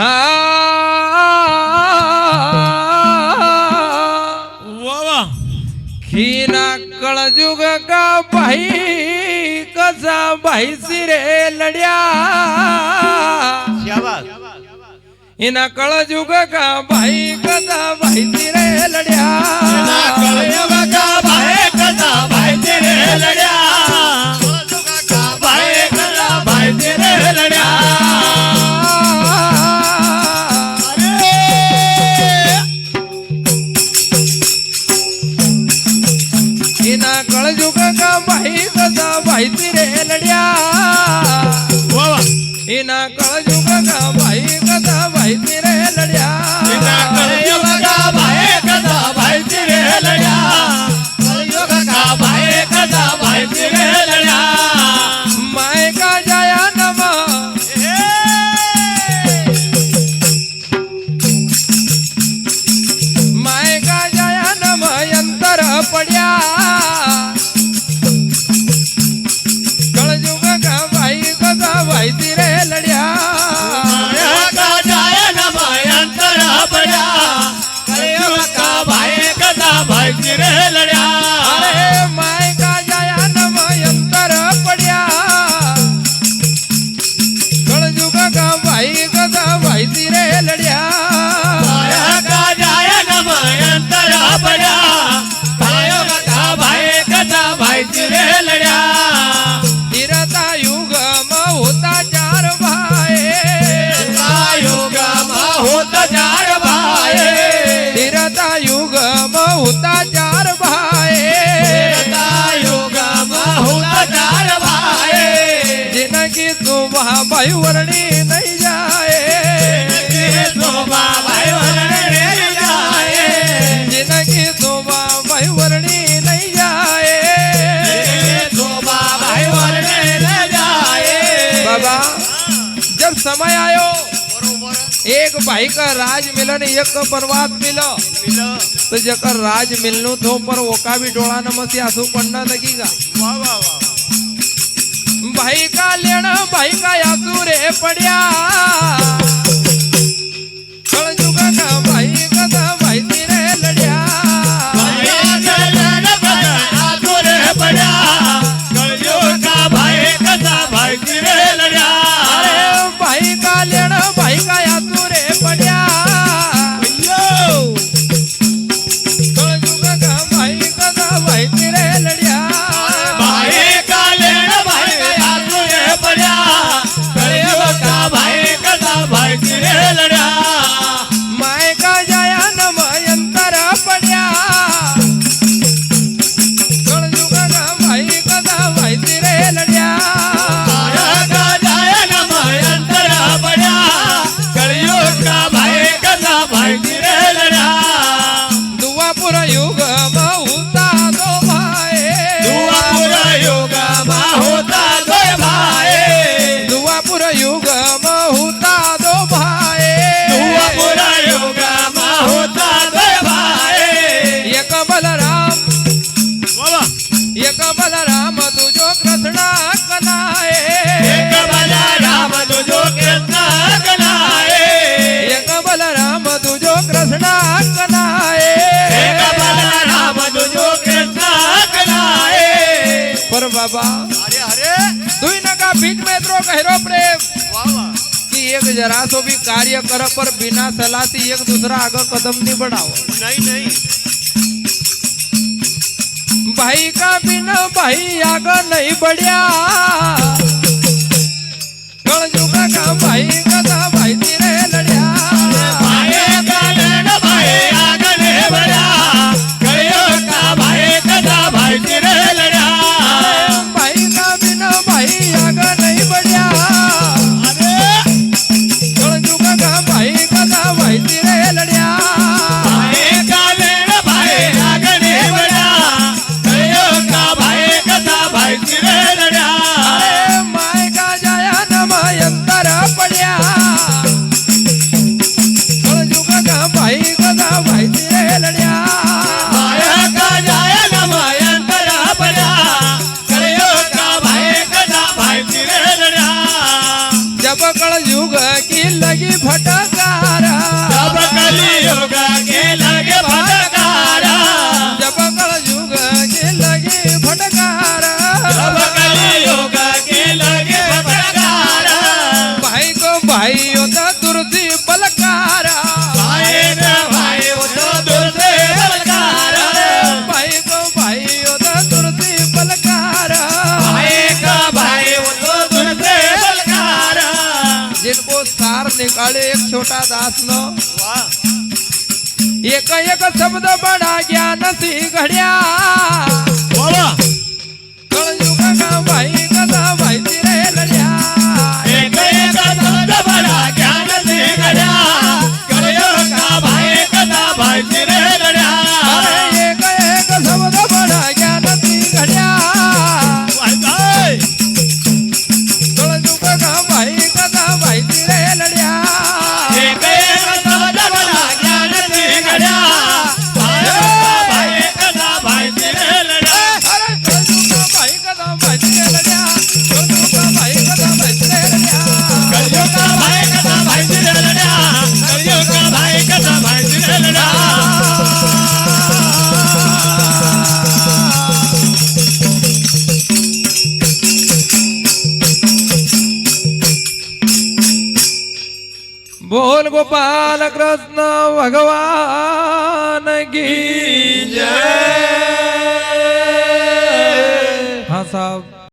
हा वाह खीना कळजुग का भाई कसा भाई सिरे लड्या शाबाश इना कळजुग का भाई कसा भाई सिरे लड्या कळयुग का भाई कसा भाई तेरे लड्या भाई कसा भाई तेरे लड्या इना कळजुग का भाई कसा भाई सिरे लड्या इना कळजुग का भाई कसा भाई सिरे लड्या कळयुग का भाई कसा भाई तेरे लड्या कळयुग का भाई कसा भाई तेरे लड्या माय का जाया नमा माय का जाया नम यंतर पड्या कळजुग का भाई कसा भाई तिरे लड्या का जाय नम यंतर पड्या कळयुग का भाई कसा भाई तेरे लड्या अरे माय का जाया नम यंतर पड्या कळजुग का भाई कसा भाई तिरे लड्या का जाय नम यंतर पड्या कळयुग का भाई कसा भाई तेरे लड्या तिरता युग म होता चार भाई युग होत चार भाई तिरता युग म होता चार भाई युग होत चार भाई जिनकी सुबह भाई वर्णी नहीं जाए शोभा भाई वरणे जाए जिनकी सुबह भाई वर्णी नहीं जाए शोभा भाई वरणे जाए बाबा जब समय आयो एक भाई का राज मिलन एक का बर्बाद मिलो तो जकर राज मिलनु थो पर वो का भी डोळा नमसी आंसू पड़ना लगेगा भाई का लेना भाई का आंसू रे पड़िया कलजुग का भाई कदा भाई तेरे लड्या अरे भाई का लेना भाई का आंसू रे पड़िया कलजुग का भाई कदा भाई तेरे लड्या माय का जाया नम यंतर पड्या कलजुग का भाई कदा भाई तेरे लड्या दुआपुर युग म होता दो भाई दुआपुर युग म होता दो भाई एक बलराम तुझो कृष्णा कनाए एक बलराम तुझो कृष्णा कनाए पर बाबा दुई नका बीच में इतरो गहरो प्रेम कि एक जरा सो भी कार्य कर पर बिना सलाह से एक दूसरा आगे कदम नहीं बढ़ाओ नहीं भाई का बिना भाई आगे नहीं बढ़िया कलजुग का भाई कदा भाई तेरे लड्या भाई का बिना भाई आगे नहीं बढ़िया कलजुग का भाई कदा भाई तेरे लड्या माय का जाया नम यंतर पड्या काळे एक छोटा दास न वा एक एक शब्द बडा ज्ञान सी घड्या वा कळयुग का भाई कथा माहिती रे लढ्या एक एक शब्द बडा ज्ञान सी घड्या कळयुग का भाई कथा माहिती रे लढ्या अरे एक एक शब्द बडा ज्ञान सी घड्या वाय कळयुग का भाई कथा माहिती रे लढ्या एक एक शब्द बडा ज्ञान सी घड्या भाई कथा माहिती रे लढ्या अरे कळयुग का भाई कथा माहिती रे लढ्या कळयुग का भाई कथा माहिती रे लढ्या कळयुग का भाई कथा माहिती रे लढ्या कळयुग का भाई कथा माहिती रे लढ्या बोल गोपाल कृष्ण भगवान की जय हाँ साहब